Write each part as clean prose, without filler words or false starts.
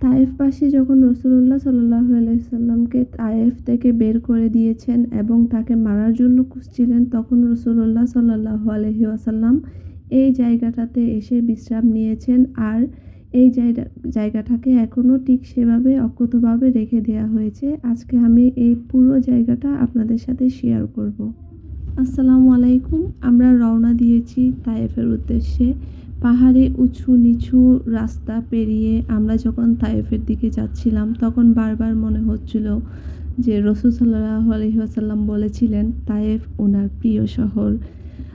তায়েফবাসী যখন রাসূলুল্লাহ সাল্লাল্লাহু আলাইহি সাল্লামকে তায়েফ থেকে বের করে দিয়েছেন এবং তাকে মারার জন্য খুঁজছিলেন, তখন রাসূলুল্লাহ সাল্লাল্লাহু আলাইহি ওয়াসাল্লাম এই জায়গাটাতে এসে বিশ্রাম নিয়েছেন। আর এই জায়গাটাকে এখনও ঠিক সেভাবে অক্ষতভাবে রেখে দেয়া হয়েছে। আজকে আমি এই পুরো জায়গাটা আপনাদের সাথে শেয়ার করব। আসসালামু আলাইকুম। আমরা রওনা দিয়েছি তায়েফের উদ্দেশ্যে। পাহাড়ে উঁচু নিচু রাস্তা পেরিয়ে আমরা যখন তায়েফের দিকে যাচ্ছিলাম, তখন বারবার মনে হচ্ছিল যে রাসূল সাল্লাল্লাহু আলাইহি ওয়াসাল্লাম বলেছিলেন তায়েফ ওনার প্রিয় শহর।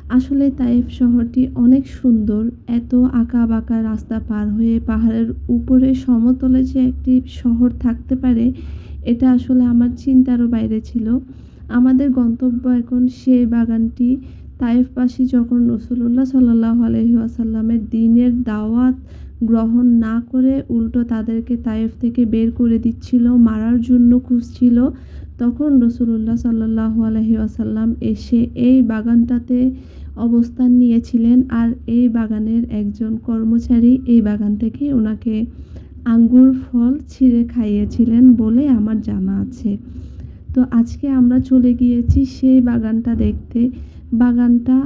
আসলে তায়েফ শহরটি অনেক সুন্দর। এত আঁকা-বাঁকা রাস্তা পার হয়ে পাহাড়ের উপরে সমতলে যে একটি শহর থাকতে পারে, এটা আসলে আমার চিন্তারও বাইরে ছিল। আমাদের গন্তব্য এখন সেই বাগানটি। তায়েফবাসী যখন রাসূলুল্লাহ সাল্লাল্লাহু আলাইহি ওয়াসাল্লামের দ্বীনের দাওয়াত গ্রহণ না করে উল্টো তাদেরকে তায়েফ থেকে বের করে দিচ্ছিল, মারার জন্য খুঁজছিল, তখন রাসূলুল্লাহ সাল্লাল্লাহু আলাইহি ওয়াসাল্লাম এসে এই বাগানটাতে অবস্থান নিয়েছিলেন। আর এই বাগানের একজন কর্মচারী এই বাগান থেকে ওনাকে আঙ্গুর ফল ছিঁড়ে খাইয়েছিলেন বলে আমার জানা আছে। তো আজকে আমরা চলে গিয়েছি সেই বাগানটা দেখতে। বাগানটা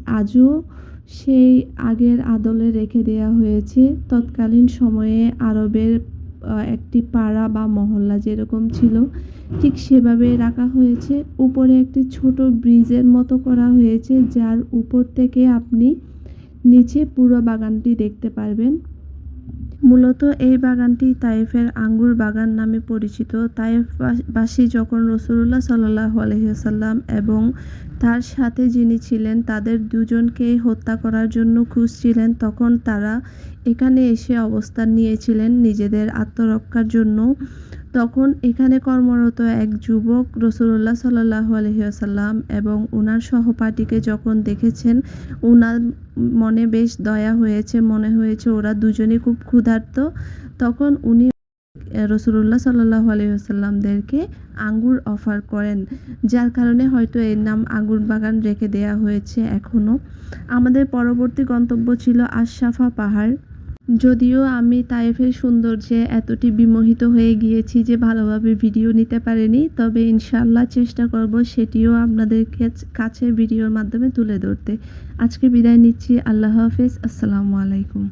আজও সেই আগের আদলে রেখে দেয়া হয়েছে। তৎকালীন সময়ে আরবের একটি পাড়া বা মহল্লা যেরকম ছিল, ঠিক সেভাবে রাখা হয়েছে। উপরে একটি ছোট ব্রিজের মতো করা হয়েছে, যার উপর থেকে আপনি নিচে পুরো বাগানটি দেখতে পারবেন। মূলত এই বাগানটি তায়েফের আঙ্গুর বাগান নামে পরিচিত। তায়েফবাসী যখন রাসূলুল্লাহ সাল্লাল্লাহু আলাইহি ওয়াসাল্লাম এবং তার সাথে যিনি ছিলেন তাদের দুজনকেই হত্যা করার জন্য খুঁজছিলেন, তখন তারা এখানে এসে অবস্থান নিয়েছিলেন নিজেদের আত্মরক্ষার জন্য। তখন এখানে কর্মরত এক যুবক রাসূলুল্লাহ সাল্লাল্লাহু আলাইহি ওয়াসাল্লাম এবং উনার সহপাঠীকে যখন দেখেছেন, উনার মনে বেশ দয়া হয়েছে, মনে হয়েছে ওরা দুজনেই খুব ক্ষুধার্ত। তখন উনি রাসূলুল্লাহ সাল্লাল্লাহু আলাইহি ওয়াসাল্লামদেরকে আঙ্গুর অফার করেন, যার কারণে হয়তো এর নাম আঙ্গুর বাগান রেখে দেয়া হয়েছে এখনও। আমাদের পরবর্তী গন্তব্য ছিল আশ-শাফা পাহাড়। যদিও আমি তায়েফের সৌন্দর্যে এতটি বিমোহিত হয়ে গিয়েছি যে ভালোভাবে ভিডিও নিতে পারিনি, তবে ইনশাআল্লাহ চেষ্টা করব সেটিও আপনাদের কাছে ভিডিওর মাধ্যমে তুলে ধরতে। আজকে বিদায় নিচ্ছি। আল্লাহ হাফেজ। আসসালামু আলাইকুম।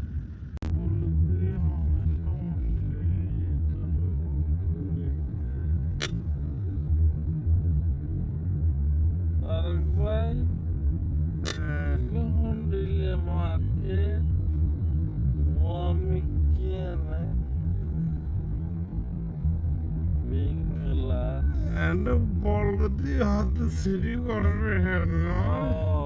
And the ball with the other city got me here now.